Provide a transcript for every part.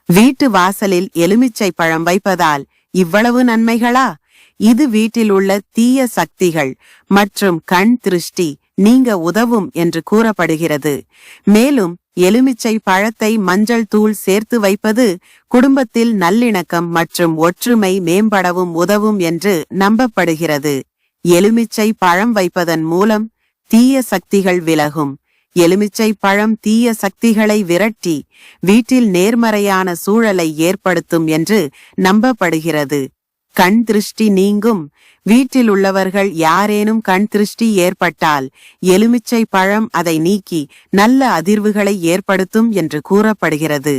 வீட்டு வாசலில் எலுமிச்சை பழம் வைப்பதால் இவ்வளவு நன்மைகளா? இது வீட்டில் உள்ள தீய சக்திகள் மற்றும் கண் திருஷ்டி நீங்க உதவும் என்று கூறப்படுகிறது. மேலும் எலுமிச்சை பழத்தை மஞ்சள் தூள் சேர்த்து வைப்பது குடும்பத்தில் நல்லிணக்கம் மற்றும் ஒற்றுமை மேம்படவும் உதவும் என்று நம்பப்படுகிறது. எலுமிச்சை பழம் வைப்பதன் மூலம் தீய சக்திகள் விலகும். எலுமிச்சை பழம் தீய சக்திகளை விரட்டி வீட்டில் நேர்மறையான சூழலை ஏற்படுத்தும் என்று நம்பப்படுகிறது. கண் திருஷ்டி நீங்கும். வீட்டில் உள்ளவர்கள் யாரேனும் கண் திருஷ்டி ஏற்பட்டால் எலுமிச்சை பழம் அதை நீக்கி நல்ல அதிர்வுகளை ஏற்படுத்தும் என்று கூறப்படுகிறது.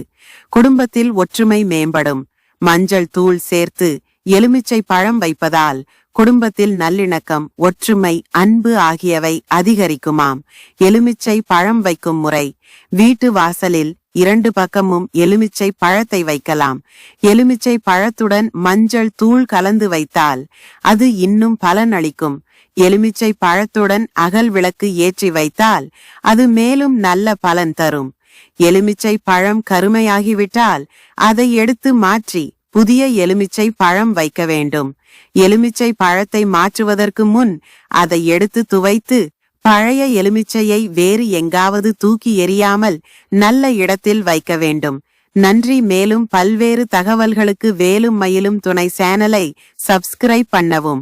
குடும்பத்தில் ஒற்றுமை மேம்படும். மஞ்சள் தூள் சேர்த்து எலுமிச்சை பழம் வைப்பதால் குடும்பத்தில் நல்லிணக்கம், ஒற்றுமை, அன்பு ஆகியவை அதிகரிக்குமாம். எலுமிச்சை பழம் வைக்கும் முறை: வீட்டு வாசலில் 2 பக்கமும் எலுமிச்சை பழத்தை வைக்கலாம். எலுமிச்சை பழத்துடன் மஞ்சள் தூள் கலந்து வைத்தால் அது இன்னும் பலன் அளிக்கும். எலுமிச்சை பழத்துடன் அகல் விளக்கு ஏற்றி வைத்தால் அது மேலும் நல்ல பலன் தரும். எலுமிச்சை பழம் கருமையாகிவிட்டால் அதை எடுத்து மாற்றி புதிய எலுமிச்சை பழம் வைக்க வேண்டும். எலுமிச்சை பழத்தை மாற்றுவதற்கு முன் அதை எடுத்து துவைத்து பழைய எலுமிச்சையை வேறு எங்காவது தூக்கி எறியாமல் நல்ல இடத்தில் வைக்க வேண்டும். நன்றி. மேலும் பல்வேறு தகவல்களுக்கு வேலும் மயிலும் துணை சேனலை சப்ஸ்கிரைப் பண்ணவும்.